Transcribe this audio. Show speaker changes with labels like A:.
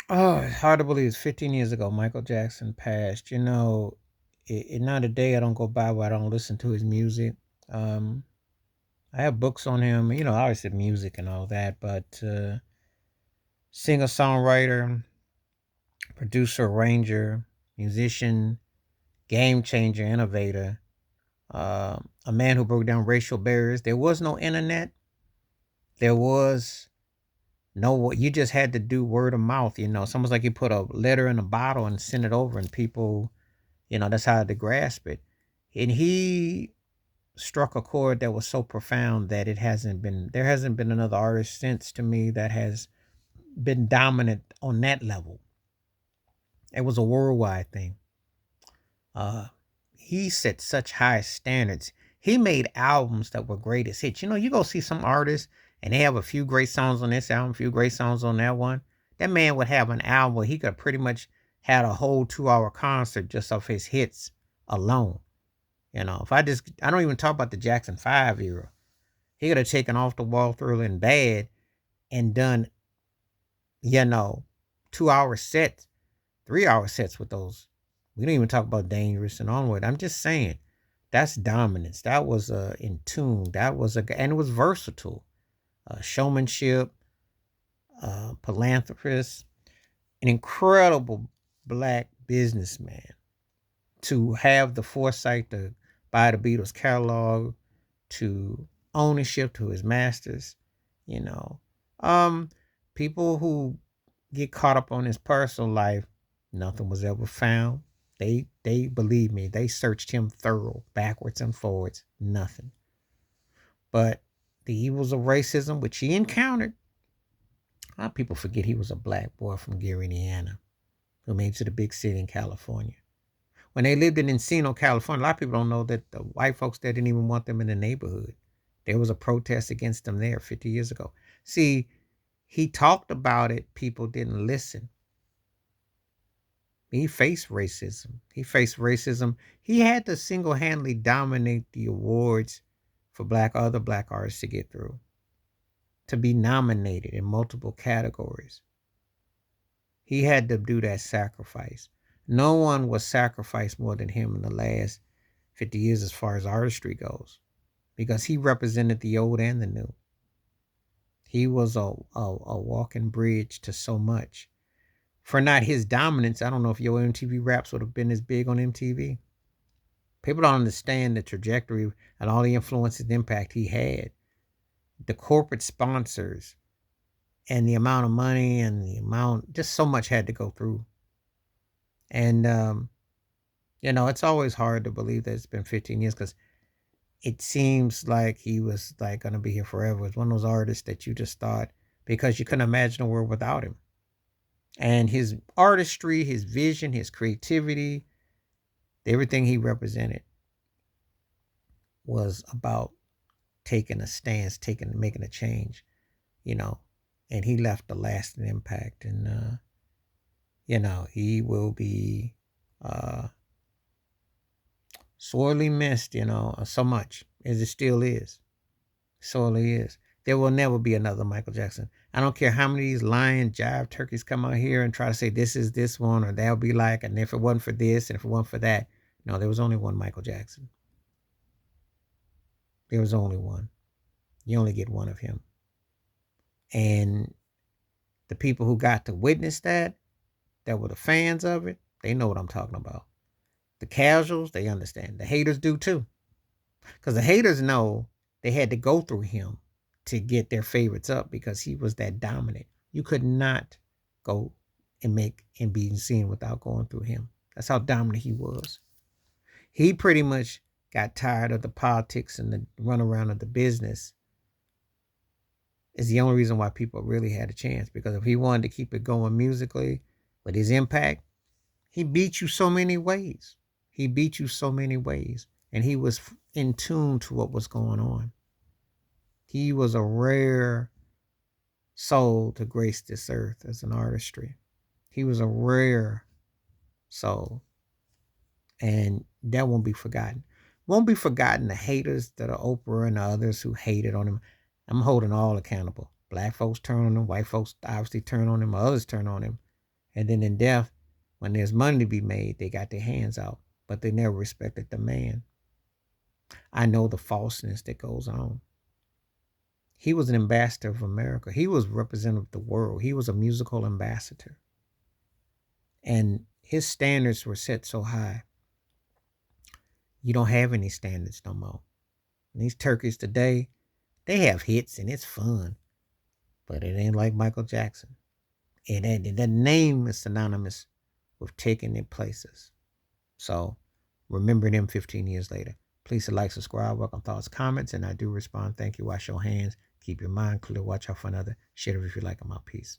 A: Oh, it's hard to believe it's 15 years ago Michael Jackson passed. Not a day I don't go by where I don't listen to his music. Um, I have books on him, obviously music and all that, but singer songwriter, producer, arranger, musician, game changer, innovator, a man who broke down racial barriers. There was no internet. There was no what you just had to do word of mouth. It's almost like you put a letter in a bottle and send it over, and people, that's how to grasp it. And he struck a chord that was so profound that there hasn't been another artist since to me that has been dominant on that level. It was a worldwide thing. Uh, he set such high standards. He made albums that were greatest hits. You go see some artists and they have a few great songs on this album, a few great songs on that one. That man would have an album where he could pretty much had a whole 2 hour concert just off his hits alone. If I don't even talk about the Jackson 5 era. He could have taken Off the Wall, Thriller, and Bad and done, you know, 2 hour sets, 3 hour sets with those. We don't even talk about Dangerous and Onward. I'm just saying that's dominance. That was in tune. And it was versatile. Showmanship, philanthropist, an incredible black businessman to have the foresight to buy the Beatles catalog, to ownership to his masters, you know. Um, People who get caught up on his personal life, nothing was ever found. They believe me, they searched him thorough, backwards and forwards, nothing. But the evils of racism which he encountered, a lot of people forget he was a black boy from Gary, Indiana, who made it to the big city in California. When they lived in Encino, California, a lot of people don't know that the white folks there didn't even want them in the neighborhood. There was a protest against them there 50 years ago. See, he talked about it, people didn't listen. He faced racism. He had to single handedly dominate the awards for other black artists to get through, to be nominated in multiple categories. He had to do that sacrifice. No one was sacrificed more than him in the last 50 years as far as artistry goes, because he represented the old and the new. He was a walking bridge to so much. For not his dominance, I don't know if Yo MTV Raps would have been as big on MTV. People don't understand the trajectory and all the influence and impact he had. The corporate sponsors and the amount of money and just so much had to go through. And, it's always hard to believe that it's been 15 years because it seems like he was like going to be here forever. It's one of those artists that you just thought, because you couldn't imagine a world without him. And his artistry, his vision, his creativity, everything he represented was about taking a stance, making a change, you know. And he left a lasting impact. And he will be sorely missed, so much as it still is. Sorely is. There will never be another Michael Jackson. I don't care how many of these lying jive turkeys come out here and try to say this is this one or that'll be like, and if it wasn't for this and if it wasn't for that. No, there was only one Michael Jackson. There was only one. You only get one of him. And the people who got to witness that were the fans of it, they know what I'm talking about. The casuals, they understand. The haters do too. Because the haters know they had to go through him to get their favorites up because he was that dominant. You could not go and be seen without going through him. That's how dominant he was. He pretty much got tired of the politics and the runaround of the business. Is the only reason why people really had a chance. Because if he wanted to keep it going musically with his impact, he beat you so many ways. And he was in tune to what was going on. He was a rare soul to grace this earth as an artistry. He was a rare soul. And that won't be forgotten. Won't be forgotten the haters that are Oprah and the others who hated on him. I'm holding all accountable. Black folks turn on him. White folks obviously turn on him. Others turn on him. And then in death, when there's money to be made, they got their hands out, but they never respected the man. I know the falseness that goes on. He was an ambassador of America. He was representative of the world. He was a musical ambassador. And his standards were set so high. You don't have any standards no more. And these turkeys today, they have hits and it's fun. But it ain't like Michael Jackson. The name is synonymous with taking their places. So remember them 15 years later. Please like, subscribe, welcome thoughts, comments, and I do respond. Thank you. Wash your hands. Keep your mind clear. Watch out for another. Share it if you like them out. Peace.